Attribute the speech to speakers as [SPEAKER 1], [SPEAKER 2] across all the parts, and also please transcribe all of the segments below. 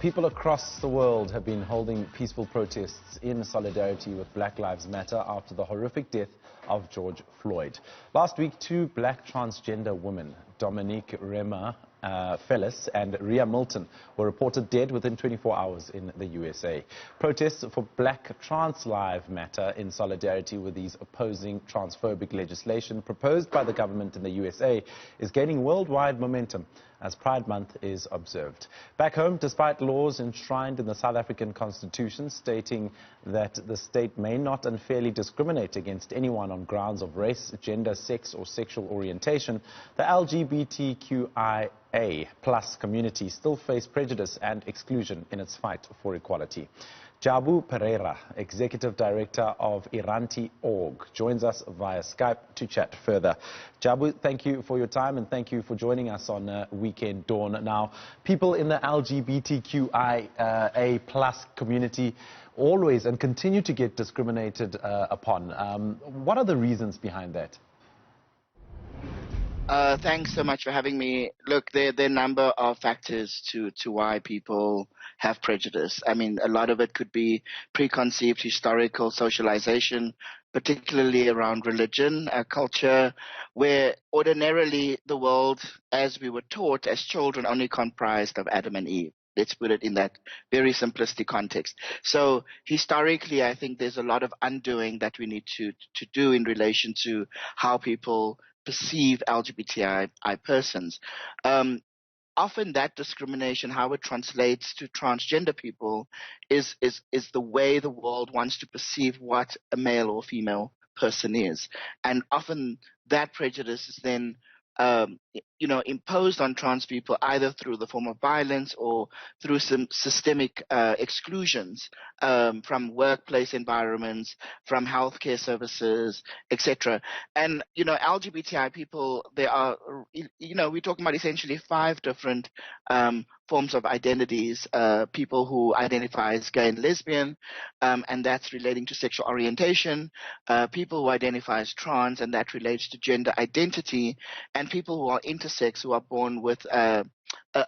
[SPEAKER 1] People across the world have been holding peaceful protests in solidarity with Black Lives Matter after the horrific death of George Floyd. Last week, two black transgender women, Dominique Rema Fellis and Ria Milton, were reported dead within 24 hours in the USA. Protests for Black Trans Lives Matter in solidarity with these opposing transphobic legislation proposed by the government in the USA is gaining worldwide momentum as Pride Month is observed. Back home, despite laws enshrined in the South African Constitution stating that the state may not unfairly discriminate against anyone on grounds of race, gender, sex or sexual orientation, the LGBTQIA+ community still face prejudice and exclusion in its fight for equality. Jabu Pereira, Executive Director of Iranti-org, joins us via Skype to chat further. Jabu, thank you for your time and thank you for joining us on Weekend Dawn. Now, people in the LGBTQIA+ community always and continue to get discriminated upon. What are the reasons behind that?
[SPEAKER 2] Thanks so much for having me. Look, there are a number of factors to why people have prejudice. I mean, a lot of it could be preconceived historical socialization, particularly around religion, culture, where ordinarily the world, as we were taught as children, only comprised of Adam and Eve. Let's put it in that very simplistic context. So historically, I think there's a lot of undoing that we need to do in relation to how people perceive LGBTI persons. Often that discrimination, how it translates to transgender people, is the way the world wants to perceive what a male or female person is. And often that prejudice is then imposed on trans people either through the form of violence or through some systemic exclusions from workplace environments, from healthcare services, etc. And, LGBTI people, there are, we're talking about essentially 5 different forms of identities, people who identify as gay and lesbian, and that's relating to sexual orientation, people who identify as trans, and that relates to gender identity, and people who are intersex, who are born with a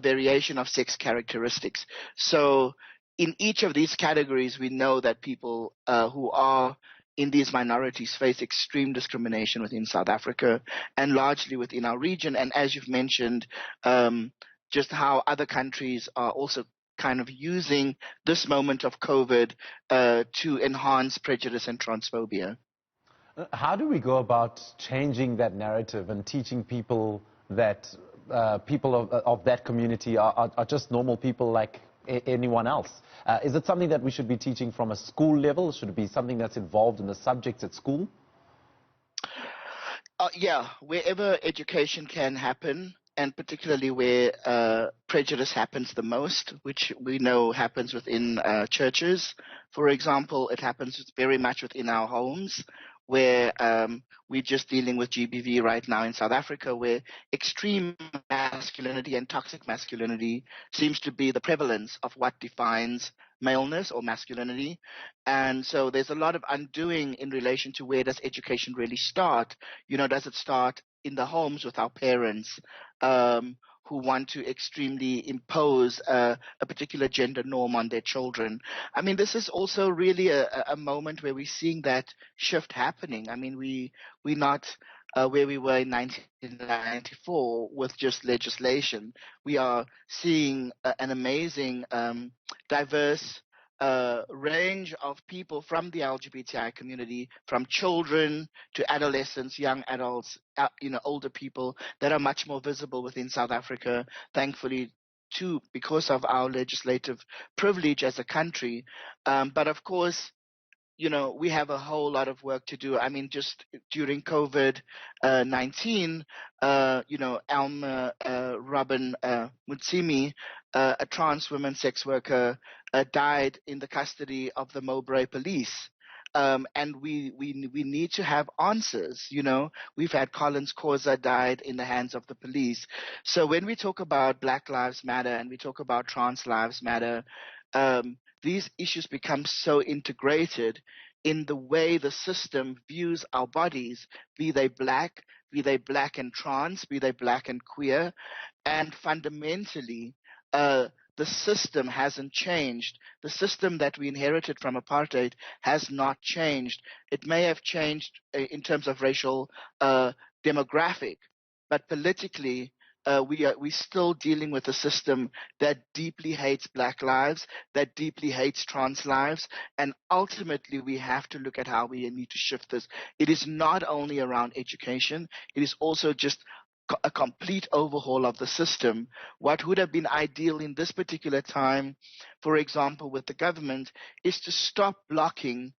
[SPEAKER 2] variation of sex characteristics. So in each of these categories, we know that people who are in these minorities face extreme discrimination within South Africa and largely within our region. And as you've mentioned, just how other countries are also kind of using this moment of COVID to enhance prejudice and transphobia.
[SPEAKER 1] How do we go about changing that narrative and teaching people that people of that community are just normal people like anyone else? Is it something that we should be teaching from a school level? Should it be something that's involved in the subjects at school?
[SPEAKER 2] Yeah, wherever education can happen, and particularly where prejudice happens the most, which we know happens within churches. For example, it happens very much within our homes, where we're just dealing with GBV right now in South Africa, where extreme masculinity and toxic masculinity seems to be the prevalence of what defines maleness or masculinity. And so there's a lot of undoing in relation to where does education really start. Does it start in the homes with our parents who want to extremely impose a particular gender norm on their children? I mean, this is also really a moment where we're seeing that shift happening. I mean, we're not where we were in 1994 with just legislation. We are seeing an amazing, diverse range of people from the LGBTI community, from children to adolescents, young adults, older people, that are much more visible within South Africa, thankfully, too, because of our legislative privilege as a country. But of course, we have a whole lot of work to do. I mean, just during COVID-19, Alma Robin Mutsimi, a trans woman sex worker, died in the custody of the Mowbray police. And we need to have answers. We've had Collins Khoza died in the hands of the police. So when we talk about Black Lives Matter and we talk about Trans Lives Matter, these issues become so integrated in the way the system views our bodies, be they black and trans, be they black and queer, and fundamentally the system hasn't changed. The system that we inherited from apartheid has not changed. It may have changed in terms of racial demographic, but politically, we're still dealing with a system that deeply hates black lives, that deeply hates trans lives, and ultimately we have to look at how we need to shift this. It is not only around education, it is also just a complete overhaul of the system. What would have been ideal in this particular time, for example, with the government, is to stop blocking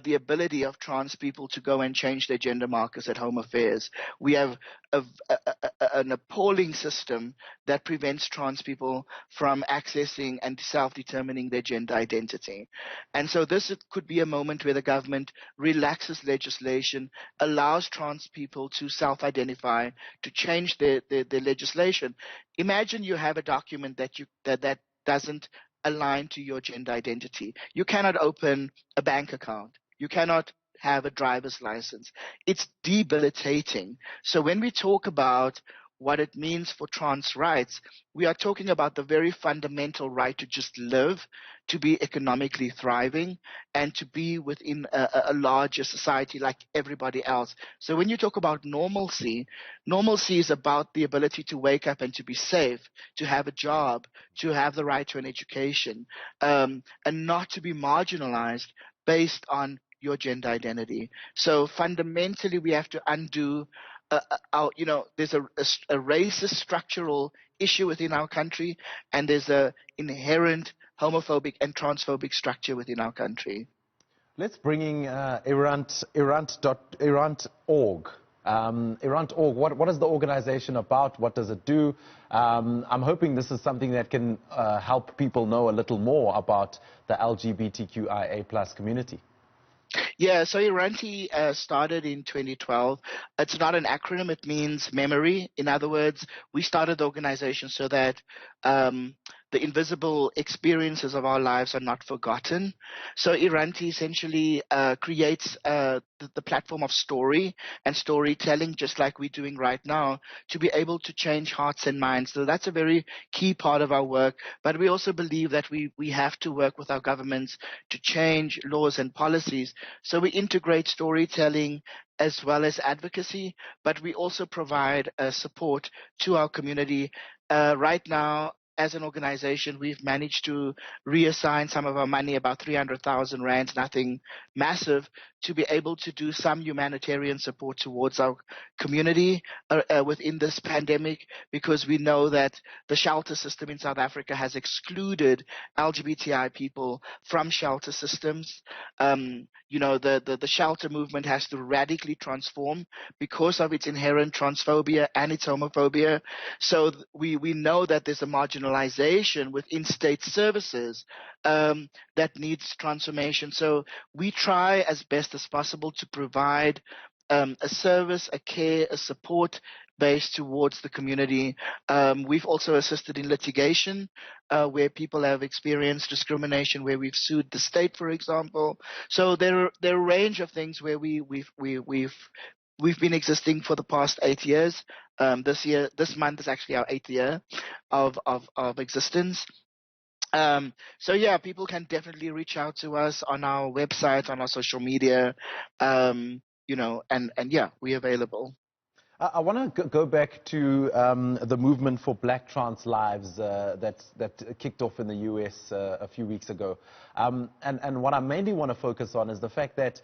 [SPEAKER 2] the ability of trans people to go and change their gender markers at Home Affairs. We have an appalling system that prevents trans people from accessing and self-determining their gender identity. And so this could be a moment where the government relaxes legislation, allows trans people to self-identify, to change their legislation. Imagine you have a document that doesn't align to your gender identity. You cannot open a bank account. You cannot have a driver's license. It's debilitating. So when we talk about what it means for trans rights, we are talking about the very fundamental right to just live, to be economically thriving, and to be within a larger society like everybody else. So when you talk about normalcy, normalcy is about the ability to wake up and to be safe, to have a job, to have the right to an education, and not to be marginalized based on your gender identity. So fundamentally, we have to undo there's a racist structural issue within our country, and there's a inherent homophobic and transphobic structure within our country.
[SPEAKER 1] Let's bring in Iranti-org. Iranti-org, what is the organization about? What does it do? I'm hoping this is something that can help people know a little more about the LGBTQIA+ community.
[SPEAKER 2] Yeah, so Iranti started in 2012. It's not an acronym, it means memory. In other words, we started the organization so that the invisible experiences of our lives are not forgotten. So Iranti essentially creates the platform of story and storytelling, just like we're doing right now, to be able to change hearts and minds. So that's a very key part of our work. But we also believe that we have to work with our governments to change laws and policies. So we integrate storytelling as well as advocacy, but we also provide support to our community. Right now, as an organization, we've managed to reassign some of our money, about 300,000 rands, nothing massive, to be able to do some humanitarian support towards our community within this pandemic, because we know that the shelter system in South Africa has excluded LGBTI people from shelter systems. The shelter movement has to radically transform because of its inherent transphobia and its homophobia. So we know that there's a marginalization within state services that needs transformation. So we try as best as possible to provide a service, a care, a support base towards the community. We've also assisted in litigation where people have experienced discrimination, where we've sued the state, for example. So there are a range of things where we've been existing for the past 8 years. This month is actually our 8th year of existence. So yeah, people can definitely reach out to us on our website, on our social media, and yeah, we're available.
[SPEAKER 1] I want to go back to the movement for Black trans lives that kicked off in the US a few weeks ago. And what I mainly want to focus on is the fact that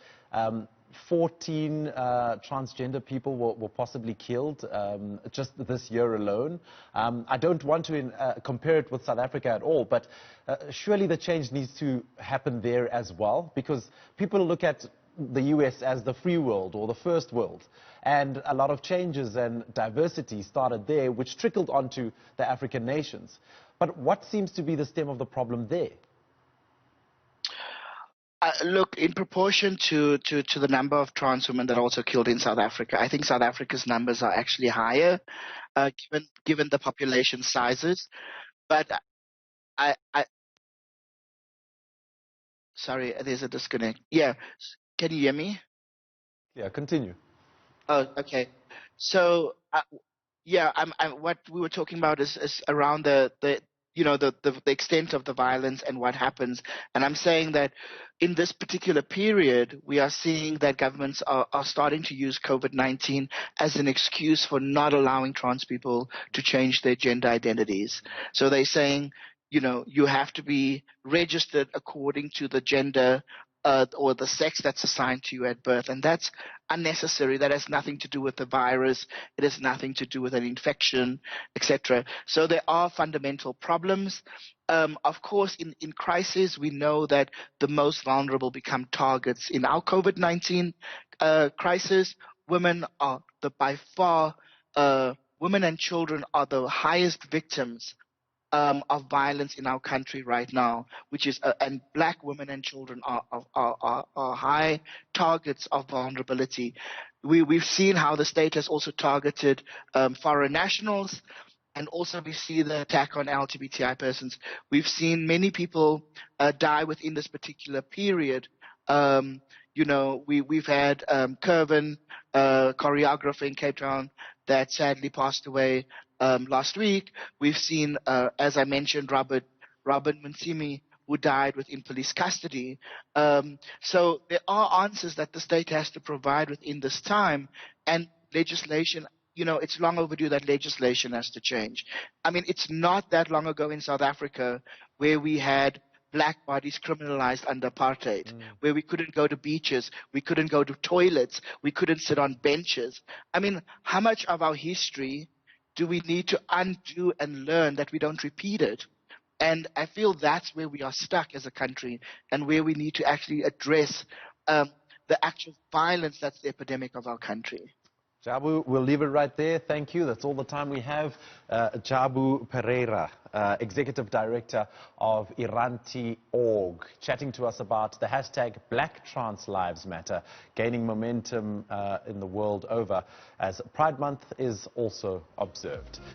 [SPEAKER 1] 14 transgender people were possibly killed just this year alone. I don't want to compare it with South Africa at all, but surely the change needs to happen there as well, because people look at the US as the free world or the first world, and a lot of changes and diversity started there, which trickled onto the African nations. But what seems to be the stem of the problem there?
[SPEAKER 2] Look, in proportion to the number of trans women that are also killed in South Africa, I think South Africa's numbers are actually higher, given the population sizes. But sorry, there's a disconnect. Yeah, can you hear me?
[SPEAKER 1] Yeah, continue.
[SPEAKER 2] Oh, okay. So, yeah, what we were talking about is around the the extent of the violence and what happens. And I'm saying that in this particular period, we are seeing that governments are starting to use COVID-19 as an excuse for not allowing trans people to change their gender identities. So they're saying, you have to be registered according to the gender or the sex that's assigned to you at birth. And that's unnecessary. That has nothing to do with the virus. It has nothing to do with an infection, etc. So there are fundamental problems. Of course, in crisis, we know that the most vulnerable become targets. In our COVID-19 crisis, women are by far, women and children are the highest victims of violence in our country right now, which is and black women and children are high targets of vulnerability. We've seen how the state has also targeted foreign nationals, and also we see the attack on LGBTI persons. We've seen many people die within this particular period. We've had Curvin, choreographer in Cape Town, that sadly passed away last week. We've seen, as I mentioned, Robert Munsimi, who died within police custody. So there are answers that the state has to provide within this time, and legislation. It's long overdue that legislation has to change. I mean, it's not that long ago in South Africa where we had black bodies criminalized under apartheid, where we couldn't go to beaches, we couldn't go to toilets, we couldn't sit on benches. I mean, how much of our history do we need to undo and learn that we don't repeat it? And I feel that's where we are stuck as a country, and where we need to actually address the actual violence that's the epidemic of our country.
[SPEAKER 1] Jabu, we'll leave it right there. Thank you. That's all the time we have. Jabu Pereira, Executive Director of Iranti-org, chatting to us about the hashtag Black Trans Lives Matter, gaining momentum in the world over as Pride Month is also observed.